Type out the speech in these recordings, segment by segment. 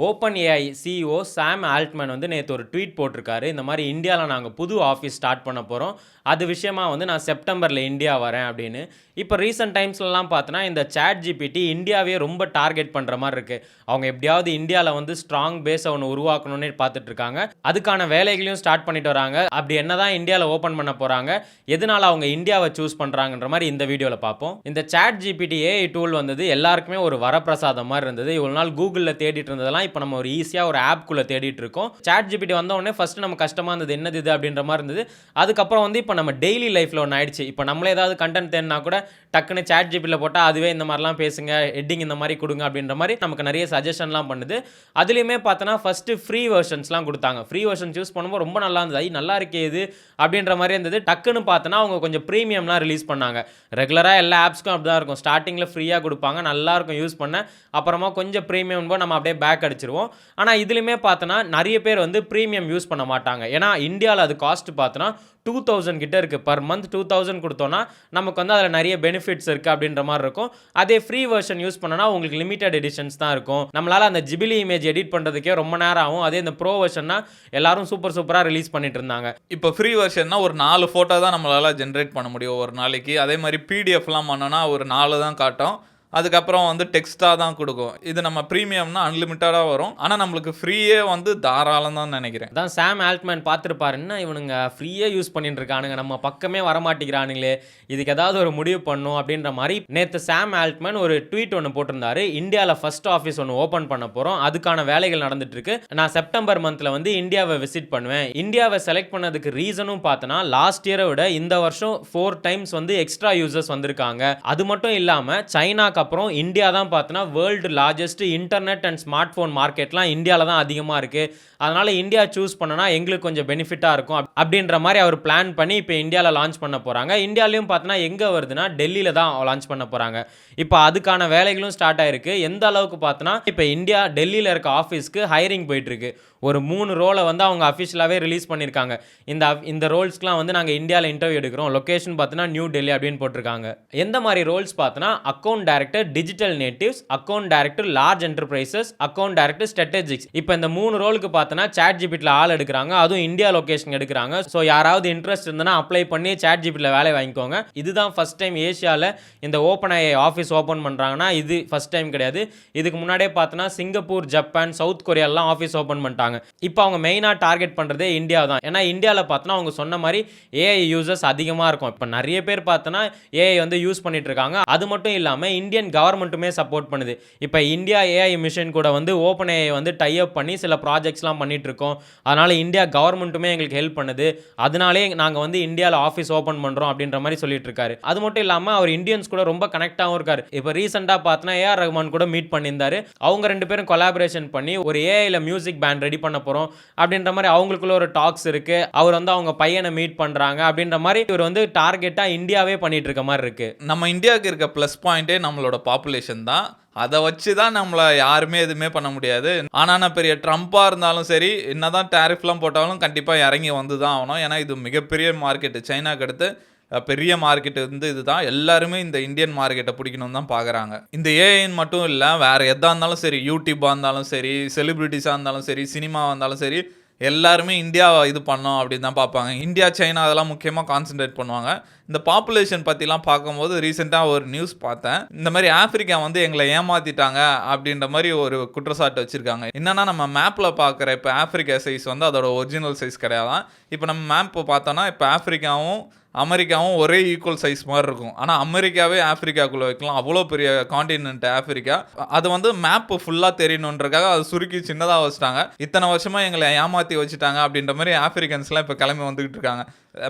Open AI CEO சாம் Altman வந்து நேற்று ஒரு ட்வீட் போட்டிருக்காரு. இந்த மாதிரி இந்தியாவில் நாங்கள் புது ஆஃபீஸ் ஸ்டார்ட் பண்ண போகிறோம். அது விஷயமா வந்து நான் செப்டம்பரில் இந்தியா வரேன் அப்படின்னு. இப்போ ரீசெண்ட் டைம்ஸ்லலாம் பார்த்தோன்னா இந்த சாட் ஜிபிடி இந்தியாவே ரொம்ப டார்கெட் பண்ணுற மாதிரி இருக்குது. அவங்க எப்படியாவது இந்தியாவில் வந்து ஸ்ட்ராங் பேஸை ஒன்று உருவாக்கணும்னு பார்த்துட்டு இருக்காங்க. அதுக்கான வேலைகளையும் ஸ்டார்ட் பண்ணிட்டு வராங்க. அப்படி என்ன தான் இந்தியாவில் ஓப்பன் பண்ண போகிறாங்க, எதனால் அவங்க இந்தியாவை சூஸ் பண்ணுறாங்கன்ற மாதிரி இந்த வீடியோவில் பார்ப்போம். இந்த சாட் ஜிபிடி ஏஐ டூல் வந்தது எல்லாருக்குமே ஒரு வரப்பிரசாதம் மாதிரி இருந்தது. இவ்வளோ நாள் கூகுளில் தேடிட்டு இருந்ததெல்லாம் இப்போ நம்ம ஒரு ஈஸியாக ஒரு ஆப்குள்ளே தேடிட்டு இருக்கோம். சாட் ஜிபிடி வந்த உடனே ஃபஸ்ட்டு நம்ம கஷ்டமாக இருந்தது, என்னது இது அப்படின்ற மாதிரி இருந்தது. அதுக்கப்புறம் வந்து இப்போ நம்ம டெய்லி லைஃப்பில் ஒன்று ஆயிடுச்சு. இப்போ நம்மளே ஏதாவது கண்டென்ட் தேடினா கூட டக்குன்னு சாட் ஜிபிடியில் போட்டால் அதுவே இந்த மாதிரிலாம் பேசுங்க, ஹெட்டிங் இந்த மாதிரி கொடுங்க அப்படின்ற மாதிரி நமக்கு நிறைய சஜஷன்லாம் பண்ணுது. அதுலேயுமே பார்த்தோன்னா ஃபஸ்ட்டு ஃப்ரீ வெர்ஷன்ஸ்லாம் கொடுத்தாங்க. ஃப்ரீ வெர்ஷன்ஸ் யூஸ் பண்ணும்போது ரொம்ப நல்லா இருந்தது, நல்லா இருக்கே இது அப்படின்ற மாதிரி இருந்தது. டக்குன்னு பார்த்தோன்னா அவங்க கொஞ்சம் ப்ரீமியம்லாம் ரிலீஸ் பண்ணாங்க. ரெகுலராக எல்லா ஆப்ஸ்க்கும் அப்படி தான் இருக்கும். ஸ்டார்டிங்கில் ஃப்ரீயாக கொடுப்பாங்க, நல்லாயிருக்கும் யூஸ் பண்ண. அப்புறமா கொஞ்சம் ப்ரீமியம் போது நம்ம அப்படியே பேக் அடிச்சிருவோம். ஆனால் இதுலையுமே பார்த்தோன்னா நிறைய பேர் வந்து ப்ரீமியம் யூஸ் பண்ண மாட்டாங்க. ஏன்னா இந்தியாவில் அது காஸ்ட் பார்த்தோன்னா 2000 கிட்ட இருக்குது. பர் மந்த் 2000 கொடுத்தோன்னா நமக்கு வந்து அதில் நிறைய பெனிஃபிட்ஸ் இருக்குது அப்படின்ற மாதிரி இருக்கும். அதே ஃப்ரீ வெர்ஷன் யூஸ் பண்ணனா உங்களுக்கு லிமிடெட் எடிஷன்ஸ் தான் இருக்கும். நம்மளால் அந்த ஜிபிலி இமேஜ் எடிட் பண்ணுறதுக்கே ரொம்ப நேரம் ஆகும். அதே இந்த ப்ரோ வெர்ஷன்னா எல்லாரும் சூப்பராக ரிலீஸ் பண்ணிட்டு இருந்தாங்க. இப்போ ஃப்ரீ வெர்ஷன்னா ஒரு 4 ஃபோட்டோ தான் நம்மளால் ஜென்ரேட் பண்ண முடியும் ஒரு நாளைக்கு. அதே மாதிரி பிடிஎஃப்லாம் பண்ணோன்னா ஒரு 4 தான் காட்டும். அதுக்கப்புறம் வந்து டெக்ஸ்ட்டாக தான் கொடுக்கும். இது நம்ம ப்ரீமியம்னா அன்லிமிட்டடாக வரும். ஆனால் நம்மளுக்கு ஃப்ரீயே வந்து தாராளம் தான் நினைக்கிறேன். தான் சாம் ஆல்ட்மேன் பார்த்துருப்பாருன்னா, இவனுங்க ஃப்ரீயே யூஸ் பண்ணிட்டு இருக்கானுங்க, நம்ம பக்கமே வரமாட்டேங்கிறானுங்களே, இதுக்கு ஏதாவது ஒரு முடிவு பண்ணும் அப்படின்ற மாதிரி நேற்று சாம் ஆல்ட்மேன் ஒரு ட்வீட் ஒன்று போட்டிருந்தாரு. இந்தியாவில் ஃபர்ஸ்ட் ஆஃபீஸ் ஒன்று ஓப்பன் பண்ண போகிறோம், அதுக்கான வேலைகள் நடந்துட்டு இருக்கு. நான் செப்டம்பர் மந்தில் வந்து இந்தியாவை விசிட் பண்ணுவேன். இந்தியாவை செலக்ட் பண்ணதுக்கு ரீசனும் பார்த்தோன்னா லாஸ்ட் இயரை விட இந்த வருஷம் 4 டைம்ஸ் வந்து எக்ஸ்ட்ரா யூசர்ஸ் வந்திருக்காங்க. அது மட்டும் இல்லாமல் சைனாக்கு அப்புறம் இந்தியா தான் பார்த்தோன்னா world largest internet and smartphone மார்க்கெட்லாம் இந்தியாவில் தான் அதிகமாக இருக்குது. அதனால் இந்தியா சூஸ் பண்ணனா எங்களுக்கு கொஞ்சம் பெனிஃபிட்டாக இருக்கும் அப்படின்ற மாதிரி அவர் பிளான் பண்ணி இப்போ இந்தியாவில் லான்ச் பண்ண போகிறாங்க. இந்தியாவிலையும் பார்த்தோன்னா எங்கே வருதுன்னா டெல்லியில் தான் லான்ச் பண்ண போகிறாங்க. இப்போ அதுக்கான வேலைகளும் ஸ்டார்ட் ஆயிருக்கு. எந்த அளவுக்கு பார்த்தோன்னா இப்போ இந்தியா டெல்லியில் இருக்க ஆஃபீஸ்க்கு ஹைரிங் போயிட்டுருக்கு. ஒரு 3 ரோலை வந்து அவங்க அஃபிஷியலாகவே ரிலீஸ் பண்ணியிருக்காங்க. இந்த ரோல்ஸ்க்குலாம் வந்து நாங்கள் இந்தியாவில் இன்டர்வியூ எடுக்கிறோம். லொக்கேஷன் பார்த்தோன்னா நியூ டெல்லி அப்படின்னு போட்டிருக்காங்க. எந்த மாதிரி ரோல்ஸ் பார்த்தோன்னா account director digital natives, account director large enterprises, account director strategics. இப்போ இந்த 3 ரோலுக்கு பார்த்தோன்னா சாட் ஜிபிடியில் ஆள் எடுக்கிறாங்க. அதுவும் இந்தியா லொக்கேஷன் எடுக்கிறாங்க. ஸோ யாராவது இன்ட்ரெஸ்ட் இருந்தனா அப்ளை பண்ணி சாட் ஜிபிடியில் வேலை வாங்கிக்கோங்க. இதுதான் ஃபர்ஸ்ட் டைம் ஏஷியாவில் இந்த ஓப்பன் ஏஐ ஆஃபீஸ் ஓப்பன் பண்ணுறாங்கன்னா இது ஃபர்ஸ்ட் டைம் கிடையாது. இதுக்கு முன்னாடியே பார்த்தோன்னா சிங்கப்பூர், ஜப்பான், சவுத் கொரியாலாம் ஆஃபீஸ் ஓப்பன் பண்ணிட்டாங்க. இப்போ அவங்க மெயினாக டார்கெட் பண்ணுறதே இந்தியா தான். ஏன்னா இந்தியாவில் பார்த்தோன்னா அவங்க சொன்ன மாதிரி ஏஐ யூசர்ஸ் அதிகமாக இருக்கும். இப்போ நிறைய பேர் பார்த்தோன்னா ஏஐ வந்து யூஸ் பண்ணிட்டு இருக்காங்க. அது மட்டும் இல்லாமல் இந்தியன் கவர்மெண்ட்டுமே சப்போர்ட் பண்ணுது. இப்போ இந்தியா ஏஐ மிஷன் கூட வந்து ஓப்பன் ஏஐ வந்து டை அப் பண்ணி சில ப்ராஜெக்ட்ஸ்லாம் பண்ணிட்டு இருக்கோம். அதனால் இந்தியா கவர்மெண்ட்டுமே எங்களுக்கு ஹெல்ப் பண்ணுது. அதனாலே நாங்கள் வந்து இந்தியாவில் ஆஃபீஸ் ஓப்பன் பண்ணுறோம் அப்படின்ற மாதிரி சொல்லிட்டு இருக்காரு. அது மட்டும் இல்லாமல் அவர் இந்தியன்ஸ் கூட ரொம்ப கனெக்டாகவும் இருக்காரு. இப்போ ரீசெண்டாக பார்த்தோன்னா ஏஆர் ரஹ்மான் கூட மீட் பண்ணியிருந்தாரு. அவங்க 2 பேரும் கொலாபரேஷன் பண்ணி ஒரு ஏஐல மியூசிக் பேண்ட் ரெடி பண்ண போகிறோம் அப்படின்ற மாதிரி அவங்களுக்குள்ள ஒரு டாக்ஸ் இருக்குது. அவர் வந்து அவங்க பையனை மீட் பண்ணுறாங்க அப்படின்ற மாதிரி இவர் வந்து டார்கெட்டாக இந்தியாவே பண்ணிட்டு இருக்க மாதிரி இருக்குது. நம்ம இந்தியாவுக்கு இருக்க ப்ளஸ் பாயிண்டே நம்மளோட பாப்புலேஷன் தான். அதை வச்சு தான் நம்மளை யாருமே எதுவுமே பண்ண முடியாது. ஆனால் பெரிய ட்ரம்ப்பாக இருந்தாலும் சரி, என்னதான் டேரிஃப்லாம் போட்டாலும் கண்டிப்பாக இறங்கி வந்து தான் ஆகணும். ஏன்னா இது மிகப்பெரிய மார்க்கெட்டு. சைனாக்கு அடுத்து பெரிய மார்க்கெட்டு வந்து இதுதான். எல்லாருமே இந்த இந்தியன் மார்க்கெட்டை பிடிக்கணும்னு தான் பார்க்குறாங்க. இந்த ஏஐன்னு மட்டும் இல்லை, வேறு எதாக இருந்தாலும் சரி, யூடியூப்பாக இருந்தாலும் சரி, செலிபிரிட்டிஸாக இருந்தாலும் சரி, சினிமாவாக இருந்தாலும் சரி, எல்லாருமே இந்தியா இது பண்ணோம் அப்படின்னு தான் பார்ப்பாங்க. இந்தியா, சைனா அதெல்லாம் முக்கியமாக கான்சன்ட்ரேட் பண்ணுவாங்க. இந்த பாப்புலேஷன் பற்றிலாம் பார்க்கும்போது ரீசெண்டாக ஒரு நியூஸ் பார்த்தேன். இந்த மாதிரி ஆப்பிரிக்கா வந்து எங்களை ஏமாற்றிட்டாங்க அப்படின்ற மாதிரி ஒரு குற்றச்சாட்டு வச்சுருக்காங்க. என்னென்னா நம்ம மேப்பில் பார்க்குற இப்போ ஆப்பிரிக்கா சைஸ் வந்து அதோட ஒரிஜினல் சைஸ் கிடையாதான். இப்போ நம்ம மேப்பு பார்த்தோன்னா இப்போ ஆப்பிரிக்காவும் அமெரிக்காவும் ஒரே ஈக்குவல் சைஸ் மாதிரி இருக்கும். ஆனால் அமெரிக்காவே ஆப்பிரிக்காக்குள்ளே வைக்கலாம். அவ்வளோ பெரிய காண்டினென்ட் ஆப்பிரிக்கா. அது வந்து மேப்பு ஃபுல்லாக தெரியணுன்றக்காக அது சுருக்கி சின்னதாக வச்சுட்டாங்க. இத்தனை வருஷமாக எங்களை ஏமாற்றி வச்சுட்டாங்க அப்படின்ற மாதிரி ஆப்பிரிக்கன்ஸ்லாம் இப்போ கிளம்பி வந்துக்கிட்டு இருக்காங்க.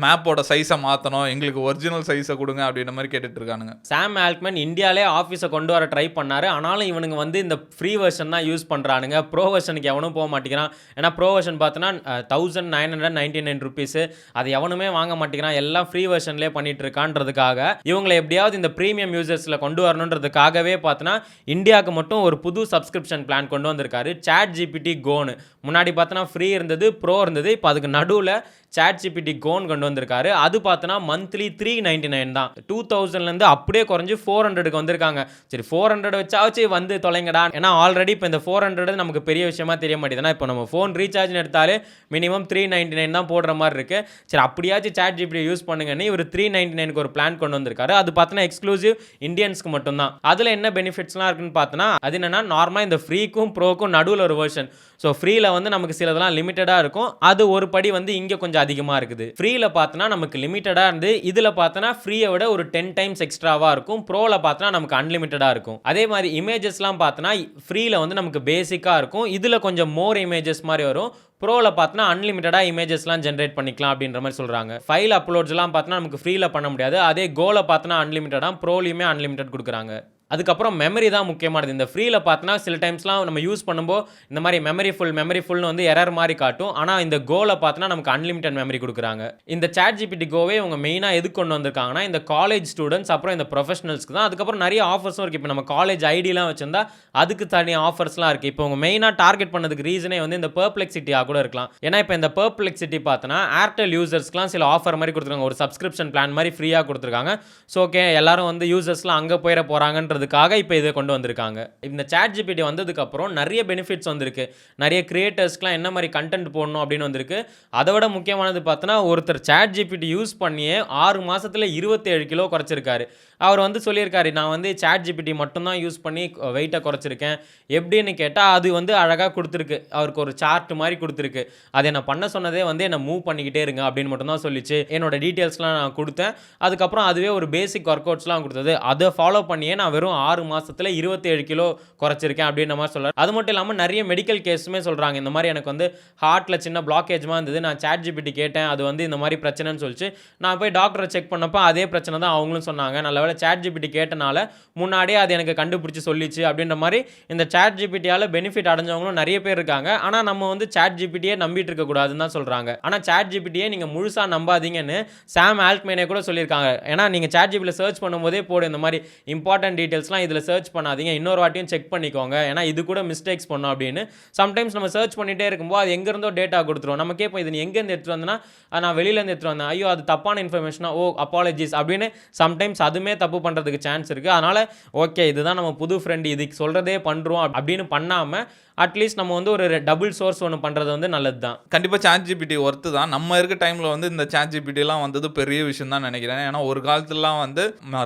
மேப்போட சைஸை மாற்றணும், எங்களுக்கு ஒரிஜினல் சைஸை கொடுங்க அப்படின்ற மாதிரி கேட்டுட்டு இருக்கானுங்க. சாம் ஆல்ட்மேன் இந்தியாவிலே ஆஃபீஸை கொண்டு வர ட்ரை பண்ணாரு. ஆனாலும் இவனுங்க வந்து இந்த ஃப்ரீ வெர்ஷன் தான் யூஸ் பண்ணுறானுங்க. ப்ரோ வெர்ஷனுக்கு எவனும் போக மாட்டேங்கிறான். ஏன்னா ப்ரோ வெர்ஷன் பார்த்தோன்னா 1999 rupees. அது எவனுமே வாங்க மாட்டேங்கிறான். எல்லாம் ஃப்ரீ வெர்ஷன்லேயே பண்ணிட்டு இருக்கான்றதுக்காக இவங்களை எப்படியாவது இந்த ப்ரீமியம் யூசர்ஸில் கொண்டு வரணுன்றதுக்காகவே பார்த்தோன்னா இந்தியாவுக்கு மட்டும் ஒரு புது சப்ஸ்கிரிப்ஷன் பிளான் கொண்டு வந்திருக்காரு. சாட் ஜிபிடி கோன்னு. முன்னாடி பார்த்தோன்னா ஃப்ரீ இருந்தது, ப்ரோ இருந்தது. இப்போ அதுக்கு நடுவில் சாட் ஜிபிடி கோன் கொண்டு வந்திருக்காரு. அது பார்த்தோன்னா மந்த்லி 399 தான். 2000லேருந்து அப்படியே குறைஞ்சு 400க்கு வந்திருக்காங்க. சரி 400 வச்சாச்சு வந்து தொலைங்கடா. ஏன்னா ஆல்ரெடி இப்போ இந்த 400 நமக்கு பெரிய விஷயமா தெரிய மாட்டேங்குது. ஏன்னா இப்போ நம்ம ஃபோன் ரீசார்ஜ்னு எடுத்தாலே மினிமம் 399 தான் போடுற மாதிரி இருக்கு. சரி அப்படியாச்சும் சாட் ஜிபிடி யூஸ் பண்ணுங்கன்னு இவர் 399க்கு ஒரு பிளான் கொண்டு வந்திருக்காரு. அது பார்த்தோன்னா எக்ஸ்க்ளூசிவ் இந்தியன்ஸ்க்கு மட்டும்தான். அதில் என்ன பெனிஃபிட்ஸ்லாம் இருக்குன்னு பார்த்தோன்னா அது என்னன்னா நார்மலாக இந்த ஃப்ரீக்கும் ப்ரோக்கும் நடுவில் ஒரு வெர்ஷன். ஸோ ஃப்ரீல வந்து நமக்கு சிலதெல்லாம் லிமிட்டடாக இருக்கும். அது ஒரு படி வந்து இங்கே கொஞ்சம் அதிகமாக இருக்குது. ஃப்ரீல பார்த்தோன்னா நமக்கு லிமிட்டடாக இருந்து இதில் பார்த்தோன்னா ஃப்ரீயை விட ஒரு 10 டைம்ஸ் எக்ஸ்ட்ராவாக இருக்கும். ப்ரோவில் பார்த்தோன்னா நமக்கு அன்லிமிட்டடாக இருக்கும். அதே மாதிரி இமேஜஸ்லாம் பார்த்தோன்னா ஃப்ரீல வந்து நமக்கு பேசிக்காக இருக்கும். இதில் கொஞ்சம் மோர் இமேஜஸ் மாதிரி வரும். ப்ரோவில் பார்த்தோன்னா அன்லிமிட்டடாக இமேஜஸ்லாம் ஜென்ரேட் பண்ணிக்கலாம் அப்படின்ற மாதிரி சொல்கிறாங்க. ஃபைல் அப்லோட்ஸ்லாம் பார்த்தோன்னா நமக்கு ஃப்ரீல பண்ண முடியாது. அதே கோல பார்த்தோன்னா அன்லிமிட்டடாக, ப்ரோலையுமே அன்லிமிட்டட் கொடுக்குறாங்க. அதுக்கப்புறம் மெமரி தான் முக்கியமானது. இந்த ஃப்ரீல பார்த்தோன்னா சில டைம்ஸ்லாம் நம்ம யூஸ் பண்ணும்போது இந்த மாதிரி மெமரி ஃபுல்னு வந்து எரர் மாதிரி காட்டும். ஆனால் இந்த கோல பார்த்தோன்னா நமக்கு அன்லிமிட்டட் மெமரி கொடுக்குறாங்க. இந்த சாட் ஜிபிடி கோவே இவங்க மெயினாக எதுக்கு கொண்டு வந்திருக்காங்கன்னா இந்த காலேஜ் ஸ்டூடெண்ட்ஸ் அப்புறம் இந்த ப்ரொஃபஷனல்ஸ்க்கு தான். அதுக்கப்புறம் நிறைய ஆஃபர்ஸும் இருக்குது. இப்போ நம்ம காலேஜ் ஐடிலாம் வச்சிருந்தா அதுக்கு தனி ஆஃபர்ஸ்லாம் இருக்குது. இப்போ அவங்க மெயினாக டார்கெட் பண்ணதுக்கு ரீசனே வந்து இந்த பெர்ப்ளெக்சிட்டியாக கூட இருக்கலாம். ஏன்னா இப்போ இந்த பெர்ப்ளெக்சிட்டி பார்த்தோன்னா ஏர்டெல் யூசர்ஸ்க்குலாம் சில ஆஃபர் மாதிரி கொடுத்துருக்காங்க. ஒரு சப்ஸ்கிரிப்ஷன் பிளான் மாதிரி ஃப்ரீயாக கொடுத்துருக்காங்க. ஸோ ஓகே எல்லாரும் வந்து யூசர்ஸ்லாம் அங்கே போயிட போகிறாங்கன்றது இப்போ இதை கொண்டு வந்திருக்காங்க. இந்த சாட் ஜிபிடி வந்ததுக்கப்புறம் நிறைய பெனிஃபிட்ஸ் வந்திருக்கு. நிறைய கிரியேட்டர்ஸ்க்குலாம் என்ன மாதிரி கண்டென்ட் போடணும் அப்படின்னு வந்திருக்கு. அதை விட முக்கியமானது பார்த்தோன்னா ஒருத்தர் சாட் ஜிபிடி யூஸ் பண்ணியே 6 மாதத்தில் 27 கிலோ குறைச்சிருக்காரு. அவர் வந்து சொல்லியிருக்காரு நான் வந்து சாட் ஜிபிடி மட்டும்தான் யூஸ் பண்ணி வெயிட்டை குறைச்சிருக்கேன். எப்படின்னு கேட்டால் அது வந்து அழகாக கொடுத்துருக்கு. அவருக்கு ஒரு சார்ட் மாதிரி கொடுத்துருக்கு. அதை நான் பண்ண சொன்னதே வந்து என்னை மூவ் பண்ணிக்கிட்டே இருங்க அப்படின்னு மட்டும்தான் சொல்லிச்சு. என்னோட டீட்டெயில்ஸ்லாம் நான் கொடுத்தேன். அதுக்கப்புறம் அதுவே ஒரு பேசிக் ஒர்க் அவுட்ஸ்லாம் கொடுத்தது. அதை ஃபாலோ பண்ணியே நான் வெறும் 6 மாதத்தில் 27 கிலோ குறைச்சிருக்கேன் அப்படின்ற மாதிரி சொல்கிறார். அது மட்டும் இல்லாமல் நிறைய மெடிக்கல் கேஸுமே சொல்கிறாங்க. இந்த மாதிரி எனக்கு வந்து ஹார்ட்டில் சின்ன பிளாக்கேஜ்மாக இருந்தது. நான் சாட் ஜிபிடி கேட்டேன். அது வந்து இந்த மாதிரி பிரச்சனைன்னு சொல்லிச்சு. நான் போய் டாக்டரை செக் பண்ணப்போ அதே பிரச்சனை தான் அவங்களும் சொன்னாங்க. நல்ல வேளை சாட் ஜிபிடி கேட்டனால முன்னாடியே அது எனக்கு கண்டுபிடிச்சி சொல்லிச்சு அப்படின்ற மாதிரி இந்த சாட் ஜிபிடியால் பெனிஃபிட் அடைஞ்சவங்களும் நிறைய பேர் இருக்காங்க. ஆனால் நம்ம வந்து சாட் ஜிபிடியே நம்பிட்டு இருக்கக்கூடாதுன்னு தான் சொல்கிறாங்க. ஆனால் சாட் ஜிபிடியே நீங்கள் முழுசாக நம்பாதீங்கன்னு சாம் ஆல்ட்மேனே கூட சொல்லியிருக்காங்க. ஏன்னா நீங்கள் சாட் ஜிபிடியில் சர்ச் பண்ணும்போதே போடு இந்த மாதிரி இம்பார்ட்டன்ட் டீட்டெயில்ஸ்லாம் இதில் சர்ச் பண்ணாதீங்க, இன்னொரு வாட்டியும் செக் பண்ணிக்கோங்க, ஏன்னா இது கூட மிஸ்டேக்ஸ் பண்ணோம் அப்படின்னு. சம்டைம்ஸ் நம்ம சர்ச் பண்ணிகிட்டே இருக்கும்போது அது எங்கேருந்தோ டேட்டா கொடுத்துரும். நம்ம கேட்போம் இது நீ எங்கேருந்து எடுத்துகிட்டு வந்தேன்னா நான் வெளியிலேருந்து எடுத்துகிட்டு வந்தேன், ஐயோ அது தப்பான இன்ஃபர்மேஷனா, ஓ அப்பாலஜிஸ் அப்படின்னு. சம்டைம்ஸ் அதுவுமே தப்பு பண்ணுறதுக்கு சான்ஸ் இருக்குது. அதனால் ஓகே இதுதான் நம்ம புது ஃப்ரெண்டு இதுக்கு சொல்கிறதே பண்ணுறோம் அப்படின்னு பண்ணாமல் அட்லீஸ்ட் நம்ம வந்து ஒரு டபுள் சோர்ஸ் ஒன்று பண்ணுறது வந்து நல்லது தான். கண்டிப்பாக சாட் ஜிபிடி ஒர்த்து தான். நம்ம இருக்க டைமில் வந்து இந்த சாட் ஜிபிடிலாம் வந்தது பெரிய விஷயம் தான் நினைக்கிறேன். ஏன்னா ஒரு காலத்துலலாம் வந்து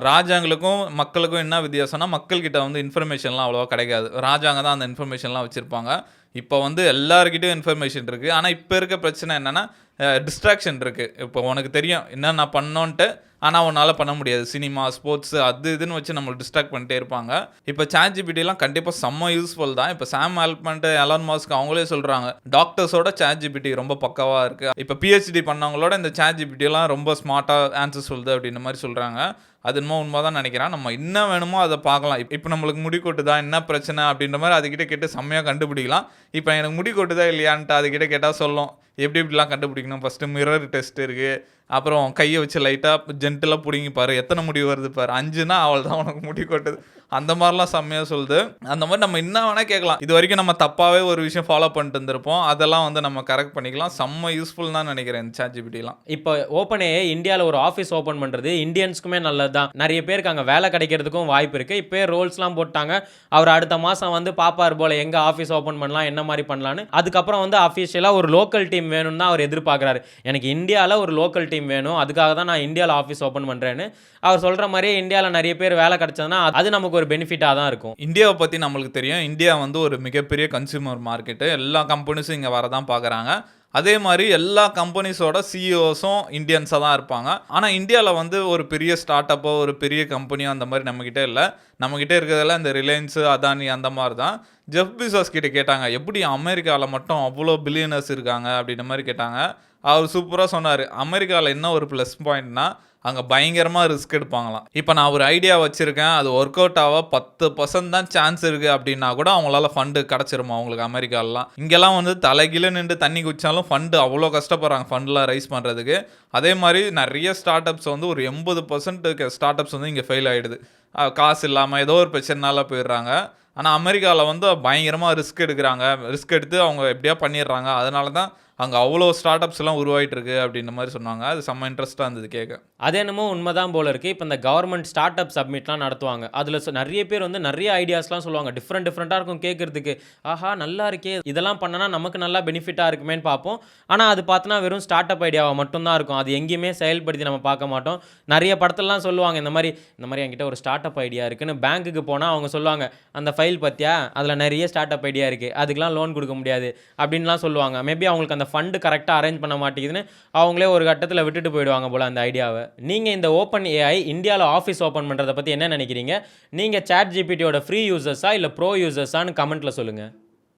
ராஜாங்களுக்கும் மக்களுக்கும் என்ன வித்தியாசம்னா மக்கள்கிட்ட வந்து இன்ஃபர்மேஷன்லாம் அவ்வளோவா கிடைக்காது. ராஜாங்க தான் அந்த இன்ஃபர்மேஷன்லாம் வச்சுருப்பாங்க. இப்போ வந்து எல்லாருக்கிட்டையும் இன்ஃபர்மேஷன் இருக்குது. ஆனால் இப்போ இருக்க பிரச்சனை என்னென்னா டிஸ்ட்ராக்ஷன் இருக்குது. இப்போ உனக்கு தெரியும் என்ன நான் பண்ணோன்ட்டு, ஆனால் உன்னால் பண்ண முடியாது. சினிமா, ஸ்போர்ட்ஸ் அது இதுன்னு வச்சு நம்மளை டிஸ்ட்ராக்ட் பண்ணிட்டே இருப்பாங்க. இப்போ சாட் ஜிபிடிலாம் கண்டிப்பாக செம்ம யூஸ்ஃபுல் தான். இப்போ சாம் ஆல்ட்மேன், எலான் மஸ்க் அவங்களே சொல்கிறாங்க டாக்டர்ஸோட சாட் ஜிபிடி ரொம்ப பக்காவாக இருக்குது. இப்போ பிஹெச்டி பண்ணவங்களோட இந்த சாட் ஜிபிடிலாம் ரொம்ப ஸ்மார்ட்டாக ஆன்சர் சொல்லுது அப்படின்ற மாதிரி சொல்கிறாங்க. அது என்னமோ உண்மை தான் நினைக்கிறேன். நம்ம என்ன வேணுமோ அதை பார்க்கலாம். இப்போ நம்மளுக்கு முடி கொட்டுதா என்ன பிரச்சனை அப்படின்ற மாதிரி அதுக்கிட்ட கேட்டு செம்மையாக கண்டுபிடிக்கலாம். இப்போ எனக்கு முடி கொட்டுதா இல்லையான்ட்டு அதுக்கிட்ட கேட்டால் சொல்லும் எப்படி இப்படிலாம் கண்டுபிடிக்கணும். ஃபஸ்ட்டு மிரர் டெஸ்ட் இருக்குது, அப்புறம் கையை வச்சு லைட்டாக ஜென்டலாக பிடிங்கி பாரு, எத்தனை முடி வருது பாரு, 5னா அவள் தான் உனக்கு முடி கொட்டுது, அந்த மாதிரிலாம் செம்மையாக சொல்லுது. அந்த மாதிரி நம்ம என்ன வேணால் கேட்கலாம். இது வரைக்கும் நம்ம தப்பாகவே ஒரு விஷயம் ஃபாலோ பண்ணிட்டு இருந்திருப்போம், அதெல்லாம் வந்து நம்ம கரெக்ட் பண்ணிக்கலாம். செம்ம யூஸ்ஃபுல் தான் நினைக்கிறேன் இந்த சாட் ஜிபிடிலாம். இப்போ ஓப்பன்ஏஐ இந்தியாவில் ஒரு ஆஃபீஸ் ஓப்பன் பண்ணுறது இந்தியன்ஸ்க்குமே நல்லது தான். நிறைய பேருக்கு அங்கே வேலை கிடைக்கிறதுக்கும் வாய்ப்பு இருக்குது. இப்போ ரோல்ஸ்லாம் போட்டாங்க. அவர் அடுத்த மாதம் வந்து பாப்பார் போல் எங்கே ஆஃபீஸ் ஓப்பன் பண்ணலாம், என்ன மாதிரி பண்ணலான்னு. அதுக்கப்புறம் வந்து அஃபிஷியலாக ஒரு லோக்கல் டீம் வேணும்னு தான் அவர் எதிர்பார்க்குறாரு. எனக்கு இந்தியாவில் ஒரு லோக்கல் டீம் வேணும், அதுக்காக தான் நான் இந்தியாவில் ஆஃபீஸ் ஓப்பன் பண்ணுறேன்னு அவர் சொல்கிற மாதிரியே இந்தியாவில் நிறைய பேர் வேலை கிடைச்சதுன்னா அது நமக்கு ஒரு பெனிஃபிட்டாக தான் இருக்கும். இந்தியாவை பற்றி நம்மளுக்கு தெரியும். இந்தியா வந்து ஒரு மிகப்பெரிய கன்சியூமர் மார்க்கெட்டு. எல்லா கம்பெனிஸும் இங்கே வரதான் பார்க்குறாங்க. அதே மாதிரி எல்லா கம்பெனிஸோட சிஇஓஸும் இந்தியன்ஸாக தான் இருப்பாங்க. ஆனால் இந்தியாவில் வந்து ஒரு பெரிய ஸ்டார்ட் அப்போ ஒரு பெரிய கம்பெனியோ அந்த மாதிரி நம்மக்கிட்ட இல்லை. நம்மக்கிட்ட இருக்கிறதெல்லாம் இந்த ரிலையன்ஸு, அதானி அந்த மாதிரி தான். ஜெஃப் பெசோஸ் கிட்ட கேட்டாங்க எப்படி அமெரிக்காவில் மட்டும் அவ்வளோ பில்லியனர்ஸ் இருக்காங்க அப்படின்ற மாதிரி கேட்டாங்க. அவர் சூப்பராக சொன்னார். அமெரிக்காவில் என்ன ஒரு ப்ளஸ் பாயிண்ட்னா அங்கே பயங்கரமாக ரிஸ்க் எடுப்பாங்களாம். இப்போ நான் ஒரு ஐடியா வச்சுருக்கேன், அது ஒர்க் அவுட் ஆக 10% தான் சான்ஸ் இருக்குது அப்படின்னா கூட அவங்களால ஃபண்டு கிடச்சிருமா அவங்களுக்கு அமெரிக்காலலாம். இங்கெல்லாம் வந்து தலைகீழ நின்று தண்ணி குடித்தாலும் ஃபண்டு அவ்வளோ கஷ்டப்படுறாங்க ஃபண்டெலாம் ரைஸ் பண்ணுறதுக்கு. அதே மாதிரி நிறைய ஸ்டார்ட் அப்ஸ் வந்து ஒரு 80% ஸ்டார்ட் அப்ஸ் வந்து இங்கே ஃபெயில் ஆகிடுது. காசு இல்லாமல் ஏதோ ஒரு பிரச்சனைனால போயிடுறாங்க. ஆனால் அமெரிக்காவில் வந்து பயங்கரமாக ரிஸ்க் எடுக்கிறாங்க. ரிஸ்க் எடுத்து அவங்க எப்படியா பண்ணிடுறாங்க. அதனால தான் அங்கே அவ்வளோ ஸ்டார்ட் அப்ஸ்லாம் உருவாயிட்டு இருக்கு அப்படின்ற மாதிரி சொன்னாங்க. அது செம்ம இன்ட்ரெஸ்ட்டாக இருந்தது கேட்க. அது என்னமோ உண்மைதான் போல இருக்குது. இப்போ இந்த கவர்மெண்ட் ஸ்டார்ட் அப் சப்மிட்லாம் நடத்துவாங்க. அதில் நிறைய பேர் வந்து நிறைய ஐடியாஸ்லாம் சொல்லுவாங்க. டிஃப்ரெண்ட்டாக இருக்கும் கேட்குறதுக்கு. ஆஹா நல்லா இருக்கே, இதெல்லாம் பண்ணனா நமக்கு நல்லா பெனிஃபிட்டாக இருக்குமேன்னு பார்ப்போம். ஆனால் அது பார்த்தோன்னா வெறும் ஸ்டார்ட் அப் ஐடியாவாக மட்டும்தான் இருக்கும். அது எங்கேயுமே செயல்படுத்தி நம்ம பார்க்க மாட்டோம். நிறைய படத்துலலாம் சொல்லுவாங்க இந்த மாதிரி என்கிட்ட ஒரு ஸ்டார்ட் அப் ஐடியா இருக்குன்னு. பேங்க்குக்கு போனால் அவங்க சொல்லுவாங்க, அந்த ஃபைல் பார்த்தியா அதில் நிறைய ஸ்டார்ட் அப் ஐடியா இருக்குது, அதுக்கெலாம் லோன் கொடுக்க முடியாது அப்படின்லாம் சொல்லுவாங்க. மேபி அவங்களுக்கு அந்த ஃபண்டு கரெக்டாக அரேஞ்ச் பண்ண மாட்டேங்குதுன்னு அவங்களே ஒரு கட்டத்தில் விட்டுட்டு போயிடுவாங்க போல் அந்த ஐடியாவை. நீங்கள் இந்த ஓப்பன் ஏஐ இந்தியாவில் ஆஃபீஸ் ஓப்பன் பண்ணுறதை பற்றி என்ன நினைக்கிறீங்க? நீங்கள் சாட் ஜிபிடியோட ஃப்ரீ யூசர்ஸா இல்லை ப்ரோ யூசர்ஸான்னு கமெண்ட்டில் சொல்லுங்கள்.